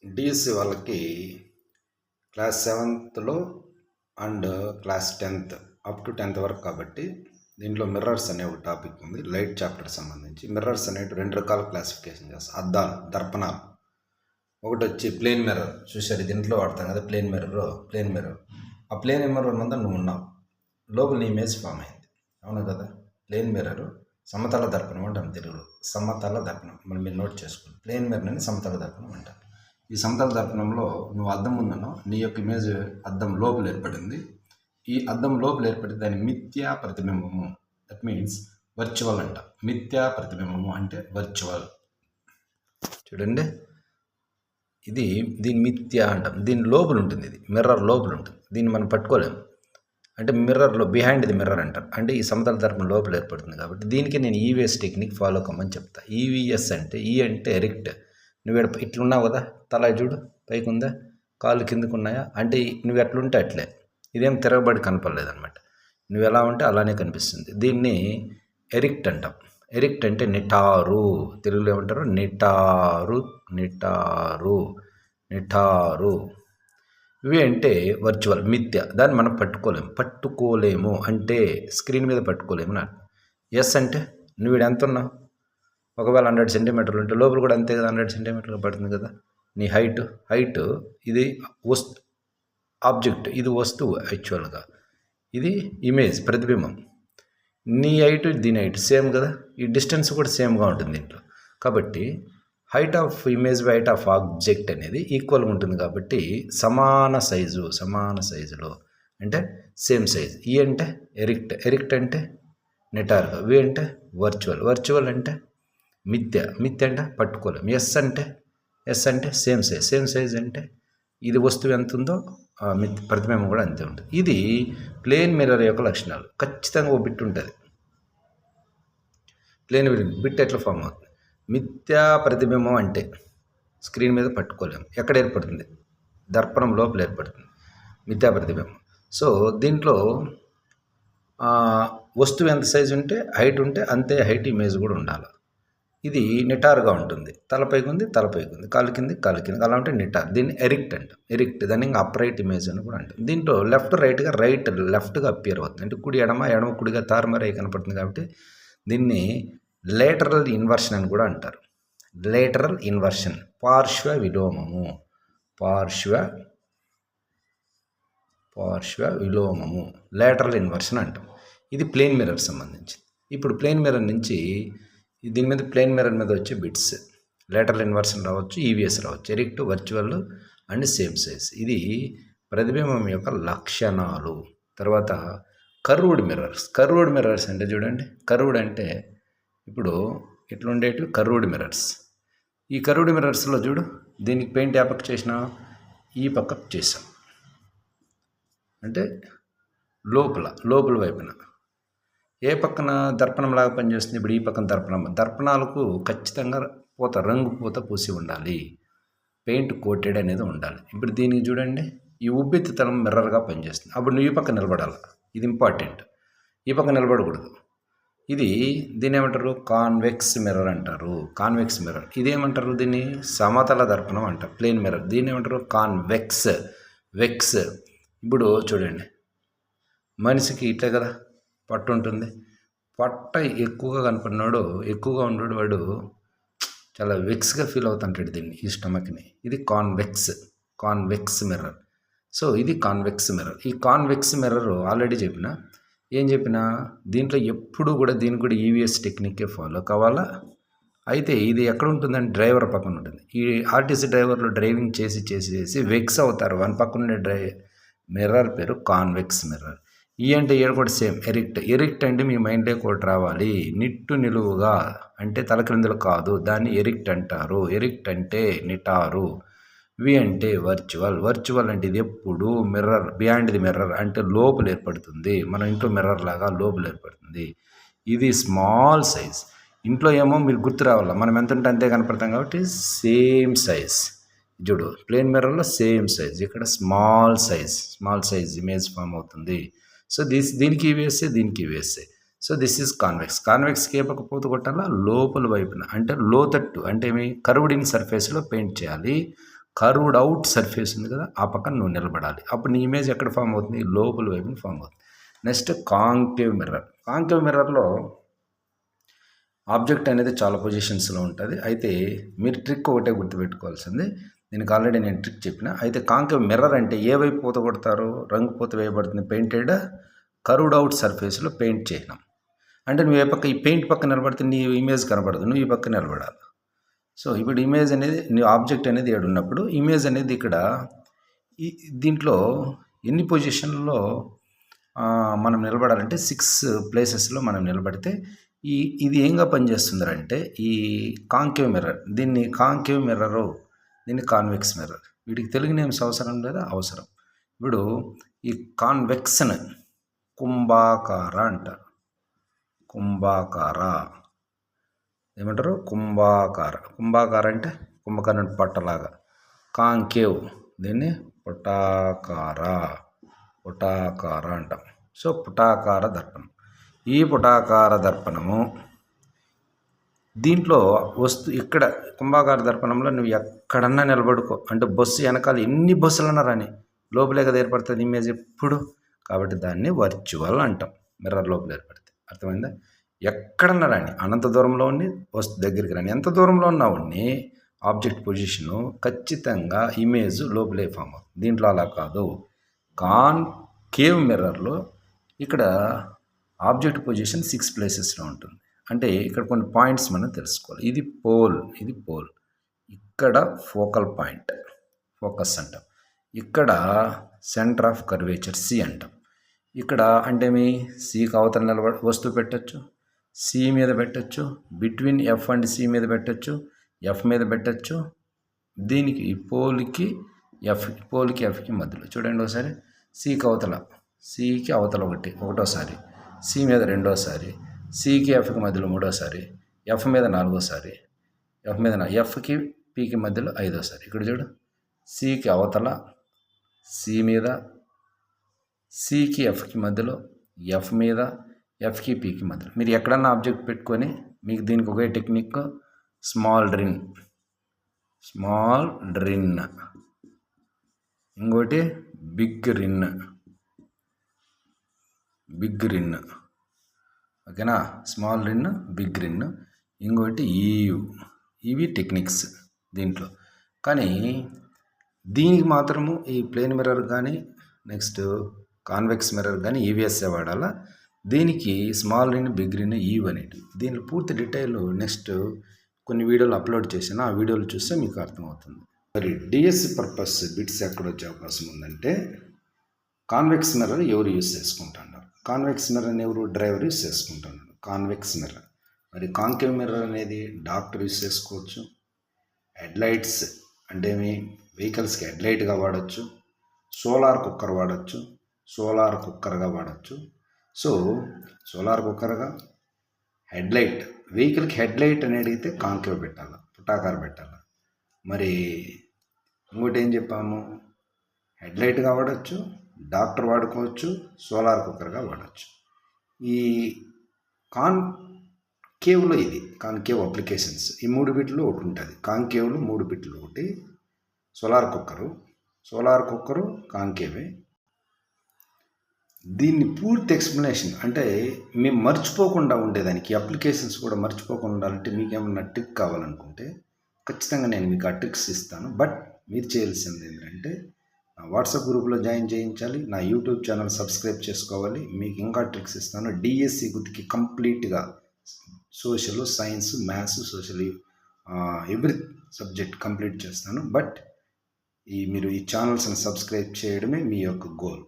DSC వాళ్ళకి class 7థ్లో and class 10th up to 10th వరకు కాబట్టి దీంట్లో మిర్రర్స్ అనే ఒక టాపిక్ ఉంది. లైట్ చాప్టర్ సంబంధించి మిర్రర్స్ అనేవి రెండు రకాల క్లాసిఫికేషన్ చేస్తాం. అద్దాలు, దర్పణాలు. ఒకటి వచ్చి ప్లేన్ మిర్రర్, చూసారు దీంట్లో వాడతాం కదా ప్లేన్ మిర్రర్. ఆ ప్లేన్ మిర్రర్ ముందు నువ్వు ఉన్నావు, లోపల నీ ఇమేజ్ ఫామ్ అయింది, అవును కదా. ప్లేన్ మిర్రర్ సమతల దర్పణం అంటాం తెలుగులో. సమతల దర్పణం మనం మీరు నోట్ చేసుకోండి. ప్లేన్ మిర్రర్ అని సమతల దర్పణం అంటారు. ఈ సమతల దర్పణంలో నువ్వు అద్దం ముందున్నావు, నీ యొక్క ఇమేజ్ అద్దం లోపల ఏర్పడింది. ఈ అద్దం లోపల ఏర్పడి దాని మిథ్యా ప్రతిబింబము, దట్ మీన్స్ వర్చువల్ అంట. మిథ్యా ప్రతిబింబము అంటే వర్చువల్. చూడండి, ఇది దీని మిథ్యా అంటాం. దీని లోపల ఉంటుంది, ఇది మిర్రర్ లోపల ఉంటుంది. దీన్ని మనం పట్టుకోలేము. అంటే మిర్రర్లో బిహైండ్ ది మిర్రర్ అంటారు. అంటే ఈ సమతల దర్పణం లోపల ఏర్పడుతుంది కాబట్టి దీనికి నేను ఈవీఎస్ టెక్నిక్ ఫాలో కమ్మని చెప్తా. ఈవీఎస్ అంటే ఈ అంటే ఎరిక్ట్. నువ్వు ఇట్లున్నావు కదా, తల చూడు పైకి ఉందా, కాళ్ళు కిందకు ఉన్నాయా, అంటే నువ్వు ఎట్లుంటే అట్లే. ఇదేం తిరగబడి కనపడలేదన్నమాట. నువ్వు ఎలా ఉంటే అలానే కనిపిస్తుంది. దీన్ని ఎరిక్ట్ అంటాం. ఎరిక్ట్ అంటే నిటారు, తెలుగులో ఏమంటారు, నిటారు. ఇవి అంటే వర్చువల్, మిథ్య. దాన్ని మనం పట్టుకోలేము అంటే స్క్రీన్ మీద పట్టుకోలేము నాకు. ఎస్ అంటే నువ్వు ఎంత ఉన్నావు, ఒకవేళ 100 సెంటీమీటర్లు ఉంటే లోపల కూడా అంతే కదా, 100 సెంటీమీటర్లు పడుతుంది కదా. నీ హైట్ ఇది ఆబ్జెక్ట్, ఇది వస్తువు యాక్చువల్గా, ఇది ఇమేజ్ ప్రతిబింబం. నీ హైట్ దీని హైట్ సేమ్ కదా, ఈ డిస్టెన్స్ కూడా సేమ్గా ఉంటుంది దీంట్లో. కాబట్టి height of image by height of object అనేది ఈక్వల్గా ఉంటుంది. కాబట్టి సమాన సైజులో అంటే సేమ్ సైజ్. ఈ అంటే ఎరిక్ట్ అంటే నిటారుగా. వి అంటే వర్చువల్ అంటే మిథ్య అంటే పట్టుకోలేం. ఎస్ అంటే సేమ్ సైజ్ అంటే ఇది వస్తువు ఎంత ఉందో ప్రతిబింబం కూడా అంతే ఉంటుంది. ఇది ప్లేన్ మిర్రర్ యొక్క లక్షణాలు. ఖచ్చితంగా ఒక బిట్ ఉంటుంది. ప్లేన్ బిట్ ఎట్లా ఫామ్ అవుతుంది, మిథ్యా ప్రతిబింబం అంటే స్క్రీన్ మీద పట్టుకోలేము. ఎక్కడ ఏర్పడుతుంది, దర్పణం లోపల ఏర్పడుతుంది మిథ్యా ప్రతిబింబం. సో దీంట్లో వస్తువు ఎంత సైజు ఉంటే హైట్ ఉంటే అంతే హైట్ ఇమేజ్ కూడా ఉండాలి. ఇది నిటారుగా ఉంటుంది, తలపైకి ఉంది, కాలు కింది, అలా ఉంటే నిటార్. దీన్ని ఎరిక్ట్. దాన్ని ఇంకా అప్రైట్ ఇమేజ్ అని కూడా అంటాం. దీంట్లో లెఫ్ట్గా అపియర్ అవుతుంది. అంటే కుడి ఎడమ కుడిగా తారుమారై కనపడుతుంది. కాబట్టి దీన్ని లేటరల్ ఇన్వర్షన్ అని కూడా అంటారు. లేటరల్ ఇన్వర్షన్, పార్శ్వ విలోమము, లేటరల్ ఇన్వర్షన్ అంటాం. ఇది ప్లేన్ మిర్రర్ సంబంధించి. ఇప్పుడు ప్లేన్ మిర్రర్ నుంచి దీని మీద ప్లేన్ మిర్రర్ మీద వచ్చే బిట్స్ లేటరల్ ఇన్వర్షన్ రావచ్చు, ఈవీఎస్ రావచ్చు, ఎరిక్ట్, వర్చువల్ అండ్ సేమ్ సైజ్. ఇది ప్రతిబింబం యొక్క లక్షణాలు. తర్వాత కర్వ్డ్ మిర్రర్స్ అంటే చూడండి, కర్వ్డ్ అంటే ఇప్పుడు ఇట్లుండేటివి కర్వ్డ్ మిర్రర్స్. ఈ కర్వ్డ్ మిర్రర్స్లో చూడు, దీనికి పెయింట్ ఏ పక్క చేసినా ఈ పక్క చేసాం, అంటే లోపల వైపున. ఏ పక్కన దర్పణంలాగా పనిచేస్తుంది, ఇప్పుడు ఈ పక్కన దర్పణాలకు ఖచ్చితంగా రంగు పూత పూసి ఉండాలి, పెయింట్ కోటెడ్ అనేది ఉండాలి. ఇప్పుడు దీనికి చూడండి, ఈ ఉబ్బెత్తుతనం మిర్రర్గా పనిచేస్తుంది. అప్పుడు నువ్వు ఈ పక్క నిలబడాలి, ఇది ఇంపార్టెంట్. ఈ పక్క నిలబడకూడదు. దీన్ని ఏమంటారు, కాన్వెక్స్ మిర్రర్ అంటారు. ఇదేమంటారు, దీన్ని సమతల దర్పణం అంటారు. Plane mirror. దీన్ని ఏమంటారు, కాన్వెక్స్. ఇప్పుడు చూడండి, మనిషికి ఇట్లే కదా పట్టు ఉంటుంది. పట్ట ఎక్కువగా కనపడినాడు, ఎక్కువగా ఉన్నాడు, వాడు చాలా వెక్స్గా ఫీల్ అవుతుంటాడు దీన్ని, ఈ స్టమక్ని. ఇది కాన్వెక్స్ మిర్రర్. సో ఇది కాన్వెక్స్ మిర్రర్. ఈ కాన్వెక్స్ మిర్రర్ ఆల్రెడీ చెప్పినా దీంట్లో ఎప్పుడు కూడా దీనికి కూడా ఈవీఎస్ టెక్నిక్కే ఫాలో కావాలా. అయితే ఇది ఎక్కడ ఉంటుందని డ్రైవర్ పక్కన ఉంటుంది. ఈ ఆర్టీసీ డ్రైవర్లు డ్రైవింగ్ చేసి వెక్స్ అవుతారు. వన్ పక్కన ఉండే మిర్రర్ పేరు కాన్వెక్స్ మిర్రర్. ఈ అంటే ఏడు కూడా సేమ్, ఎరిక్ట్ అంటే మీ మైండ్లో కూడా రావాలి. నిలువుగా అంటే తలక్రిందులు కాదు, దాన్ని ఎరిక్ట్ అంటారు. ఎరిక్ట్ అంటే నిటారు. వి అంటే వర్చువల్ అంటే ఇది ఎప్పుడు మిర్రర్, బిహైండ్ ది మిర్రర్ అంటే లోపల ఏర్పడుతుంది. మన ఇంట్లో మిర్రర్ లాగా లోపల ఏర్పడుతుంది. ఇది స్మాల్ సైజ్. ఇంట్లో ఏమో మీరు గుర్తు రావాలా, మనం ఎంత ఉంటే అంతే కనపడతాం కాబట్టి సేమ్ సైజ్. చూడు, ప్లేన్ మిర్రర్లో సేమ్ సైజ్, ఇక్కడ స్మాల్ సైజ్ ఇమేజ్ ఫామ్ అవుతుంది. సో దీనికి వేస్తే సో దిస్ ఈజ్ కాన్వెక్స్కి ఏ పక్క పూత కొట్టాలా, లోపల వైపున అంటే లోతట్టు, అంటే కర్వ్డ్ ఇన్ సర్ఫేస్లో పెయింట్ చేయాలి. కర్వ్డ్ అవుట్ సర్ఫేస్ ఉంది కదా, ఆ పక్కన నువ్వు నిలబడాలి. అప్పుడు నీ ఇమేజ్ ఎక్కడ ఫామ్ అవుతుంది? లోపల వైపున ఫామ్ అవుతుంది. Next concave mirror. కాంకేవ్ మిర్రర్లో ఆబ్జెక్ట్ అనేది చాలా పొజిషన్స్లో ఉంటుంది. అయితే మీరు ట్రిక్ ఒకటే గుర్తుపెట్టుకోవాల్సింది, దీనికి ఆల్రెడీ నేను ట్రిక్ చెప్పిన. అయితే కాంకేవ్ మిర్రర్ అంటే ఏ వైపు పూత కొడతారు? రంగు పూత వేయబడుతుంది పెయింటెడ్ కర్వ్డ్ అవుట్ సర్ఫేస్లో పెయింట్ చేయడం. అంటే నువ్వు ఏ పక్క ఈ పెయింట్ పక్క నిలబడితే నీ ఇమేజ్ కనబడదు, నువ్వు ఈ పక్క నిలబడాలి. సో ఇప్పుడు ఇమేజ్ అనేది నీ ఆబ్జెక్ట్ అనేది ఇక్కడ ఉన్నప్పుడు ఇమేజ్ అనేది ఇక్కడ దీంట్లో ఎన్ని పొజిషన్లో మనం నిలబడాలంటే 6 ప్లేసెస్లో మనం నిలబడితే ఇది ఏంగా పనిచేస్తుందంటే ఈ కాంకేవ్ మిర్రర్, దీన్ని కాంకేవ్ మిర్రరు, దీన్ని కాన్వెక్స్ మిర్రర్. వీటికి తెలుగు నేమ్స్ అవసరం లేదా? అవసరం. ఇప్పుడు ఈ కాన్వెక్స్ను కుంభాకార అంటారు. కుంభాకార ఏమంటారు? కుంభాకార. కుంభాకార అంటే కుంభకర్ణుడి పట్టలాగా. కాంకేవ్ దీన్ని పుటాకార అంటాం. సో పుటాకార దర్పణం. ఈ పుటాకార దర్పణము దీంట్లో ఇక్కడ కుంభాకార దర్పణంలో నువ్వు ఎక్కడన్నా నిలబడుకో, అంటే బస్సు వెనకాల ఎన్ని బస్సులన్నా రాని, లోపలే కదా ఏర్పడుతుంది ఇమేజ్ ఎప్పుడు. కాబట్టి దాన్ని వర్చువల్ అంటాం, మిర్రర్ లోపల ఏర్పడుతుంది. అర్థమైందా? ఎక్కడన్నా రాని, అనంత దూరంలో ఉండి వస్తు దగ్గరికి రాని, ఎంత దూరంలో ఉన్నా ఉండి ఆబ్జెక్ట్ పొజిషను ఖచ్చితంగా ఇమేజ్ లోపలే ఫామ్ అవుతుంది. దీంట్లో అలా కాదు. కాన్కేవ్ మిర్రర్లో ఇక్కడ ఆబ్జెక్ట్ పొజిషన్ 6 ప్లేసెస్లో ఉంటుంది. అంటే ఇక్కడ కొన్ని పాయింట్స్ మనం తెలుసుకోవాలి. ఇది పోల్, ఇక్కడ ఫోకల్ పాయింట్, ఫోకస్ అంటాం. ఇక్కడ సెంటర్ ఆఫ్ కర్వేచర్ సి అంటాం. ఇక్కడ అంటే మీ సికి అవతల వస్తువు పెట్టచ్చు, సి మీద పెట్టచ్చు, బిట్వీన్ ఎఫ్ అండ్ సి మీద పెట్టచ్చు, ఎఫ్ మీద పెట్టచ్చు. దీనికి పోల్కి ఎఫ్కి మధ్యలో చూడండి ఒకసారి. సికి అవతల ఒకటోసారి, సి మీద రెండోసారి, సికి ఎఫ్కి మధ్యలో మూడోసారి, ఎఫ్ మీద నాలుగోసారి, ఎఫ్కి పికి మధ్యలో ఐదోసారి. ఇక్కడ చూడు, సికి అవతల, సి మీద, సికి ఎఫ్కి మధ్యలో, ఎఫ్ మీద, ఎఫ్కి పికి మధ్యలో. మీరు ఎక్కడన్నా ఆబ్జెక్ట్ పెట్టుకొని మీకు దీనికి ఒకే టెక్నిక్, స్మాల్ రిన్, ఇంకోటి బిగ్ రిన్, ఓకేనా? స్మాల్ రిన్, బిగ్ రిన్, ఇంకోటి ఇవి టెక్నిక్స్ దీంట్లో. కానీ దీనికి మాత్రము ఈ ప్లేన్ మిర్రర్ కానీ, నెక్స్ట్ కాన్వెక్స్ మిర్రర్ కానీ ఈవీఎస్ఏ వాడాలా. దీనికి స్మాల్ రిన్, బిగ్ రిన్, అనేటివి. దీనిలో పూర్తి డీటెయిల్ నెక్స్ట్ కొన్ని వీడియోలు అప్లోడ్ చేసిన, ఆ వీడియోలు చూస్తే మీకు అర్థమవుతుంది. మరి డిఎస్సి పర్పస్ బిట్స్ ఎక్కడ వచ్చే అవకాశం ఉందంటే, కాన్వెక్స్ మిర్రర్ ఎవరు యూజ్ చేసుకుంటున్నారు? కాన్వెక్స్ మిర్రర్ ఎవరు? డ్రైవర్ యూజ్ చేసుకుంటున్నాడు కాన్వెక్స్ మిర్రర్. మరి కాంకేవ్ మిర్రర్ అనేది డాక్టర్ యూజ్ చేసుకోవచ్చు. హెడ్లైట్స్ అంటే మీ వెహికల్స్కి హెడ్లైట్గా వాడచ్చు. సోలార్ కుక్కర్ వాడచ్చు, సోలార్ కుక్కర్గా వాడచ్చు. సో సోలార్ కుక్కర్గా, హెడ్లైట్, వెహికల్కి హెడ్లైట్ అని అడిగితే కాంకేవ్ పెట్టాలి, పుటాకార పెట్టాలి. మరి ఇంకోటి ఏం చెప్పాము? హెడ్లైట్గా వాడచ్చు, డాక్టర్ వాడుకోవచ్చు, సోలార్ కుక్కర్గా వాడచ్చు. ఈ కాన్కేవ్లో ఇది కాన్కేవ్ అప్లికేషన్స్ ఈ 3 బిట్లు ఒకటి ఉంటుంది. కాన్కేవ్లో 3 బిట్లు, ఒకటి సోలార్ కుక్కరు కాన్కేవే. దీన్ని పూర్తి ఎక్స్ప్లెనేషన్ అంటే మేము మర్చిపోకుండా ఉండేదానికి, అప్లికేషన్స్ కూడా మర్చిపోకుండా ఉండాలంటే మీకు ఏమన్నా ట్రిక్ కావాలనుకుంటే ఖచ్చితంగా నేను మీకు ఆ ట్రిక్స్ ఇస్తాను. బట్ మీరు చేయాల్సింది ఏంటంటే నా వాట్సాప్ గ్రూప్లో జాయిన్ చేయించాలి, నా యూట్యూబ్ ఛానల్ సబ్స్క్రైబ్ చేసుకోవాలి. మీకు ఇంకా ట్రిక్స్ ఇస్తాను. డిఎస్సి గుర్తుకి కంప్లీట్గా social, science, maths, social every subject complete చేస్తాను. బట్ మీరు ఈ ఛానల్స్ని సబ్స్క్రైబ్ చేయడమే మీ యొక్క గోల్.